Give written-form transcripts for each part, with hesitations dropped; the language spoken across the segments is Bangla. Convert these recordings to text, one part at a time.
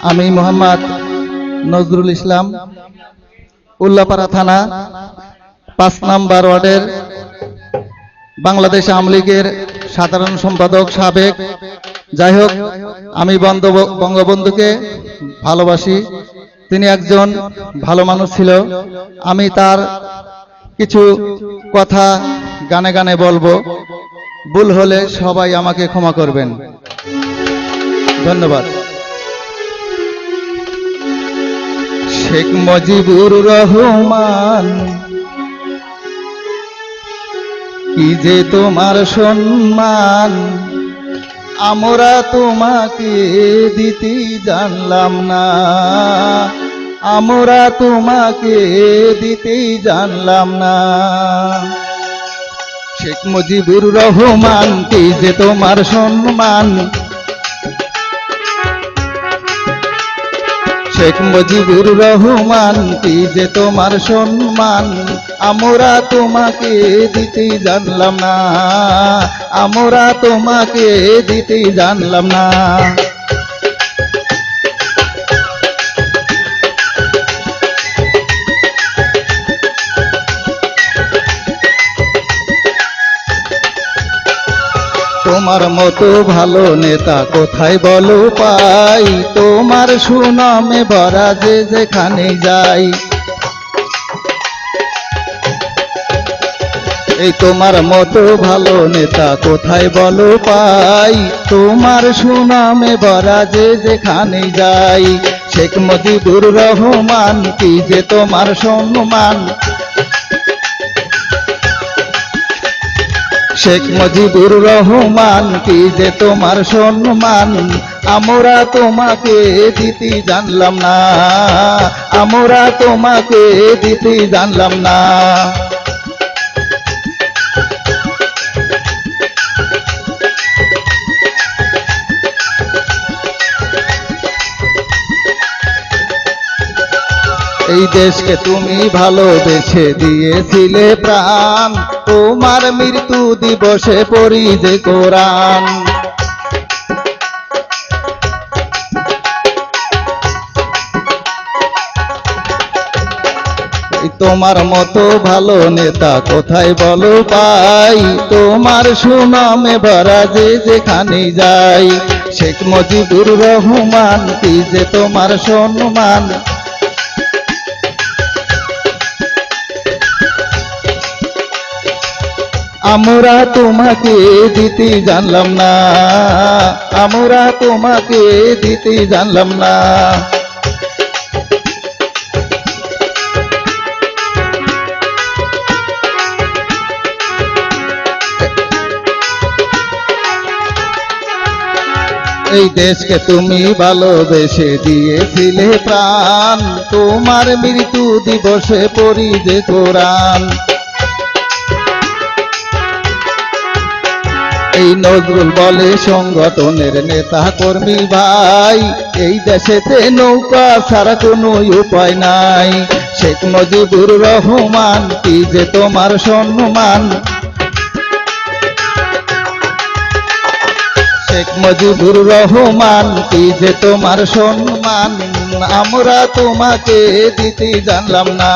আমি মোহাম্মদ নজরুল ইসলাম, উল্লাপাড়া থানা ৫ নম্বর ওয়ার্ডের বাংলাদেশ আওয়ামী লীগের সাধারণ সম্পাদক সাবেক। যাই হোক, আমি বঙ্গবন্ধুকে ভালোবাসি। তিনি একজন ভালো মানুষ ছিল। আমি তার কিছু কথা গানে গানে বলবো, ভুল হলে সবাই আমাকে ক্ষমা করবেন। ধন্যবাদ। শেখ মুজিবুর রহমান, কি যে তোমার সম্মান, আমরা তোমাকে দিতে জানলাম না, আমরা তোমাকে দিতে জানলাম না। শেখ মুজিবুর রহমান, কি যে তোমার সম্মান, শেখ মুজিবুর রহমান, কি যে তোমার সম্মান, আমরা তোমাকে দিতে জানলাম না, আমরা তোমাকে দিতে জানলাম না। তোমার মতো ভালো নেতা কোথায় বলো পাই, তোমার সুনামে ভরা যে যেখানে যাই। এই তোমার মতো ভালো নেতা কোথায় বলো পাই, তোমার সুনামে ভরা যে যেখানে যাই। শেখ মুজিবুর রহমান, কি যে তোমার সম্মান, শেখ মুজিবুর রহমান, কি যে তোমার সম্মান, আমরা তোমাকে দিতে জানলাম না, আমরা তোমাকে দিতে জানলাম না। এই দেশকে তুমি ভালোবেসে দিয়েছিলে প্রাণ, তোমার মৃত্যু দিবসে পড়ি যে কোরআন। তোমার মতো ভালো নেতা কোথায় বলো পাই, তোমার সুনামে ভরা যে যেখানে যাই। শেখ মুজিবুর রহমান, কি যে তোমার সম্মান, আমরা তোমাকে দিতে জানলাম না, আমরা তোমাকে দিতে জানলাম না। এই দেশকে তুমি ভালোবেসে দিয়েছিলে প্রাণ, তোমার মৃত্যু দিবসে পড়ি যে কোরআন। এই নজরুল বলে সংগঠনের নেতা কর্মী ভাই, এই দেশেতে নৌকা ছাড়া কোনো উপায় নাই। শেখ মুজিবুর রহমান, কি যে তোমার সম্মান, শেখ মুজিবুর রহমান, কি যে তোমার সম্মান, আমরা তোমাকে দিতে জানলাম না,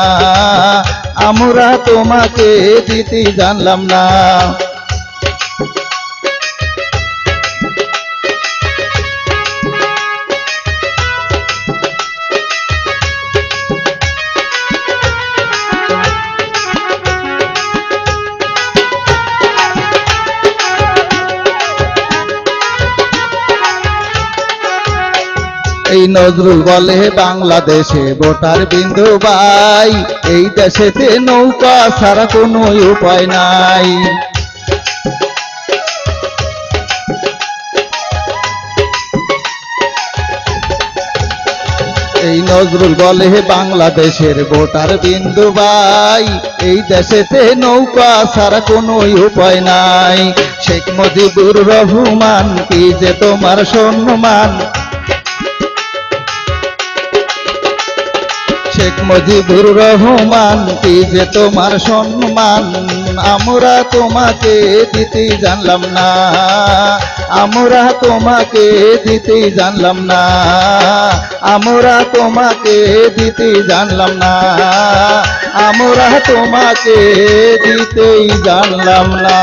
আমরা তোমাকে দিতে জানলাম না। এই নজরুল বলে বাংলাদেশে ভোটার বিন্দু ভাই, এই দেশেতে নৌকা ছাড়া কোনো উপায় নাই। এই নজরুল বলে বাংলাদেশের ভোটার বিন্দু ভাই, এই দেশেতে নৌকা ছাড়া কোনো উপায় নাই। শেখ মুজিবুর রহমান, কি যে তোমার সম্মান, শেখ মুজিবুর রহমান, কি যে তোমার সম্মান, আমরা তোমাকে দিতে জানলাম না, আমরা তোমাকে দিতে জানলাম না, আমরা তোমাকে দিতে জানলাম না, আমরা তোমাকে দিতেই জানলাম না।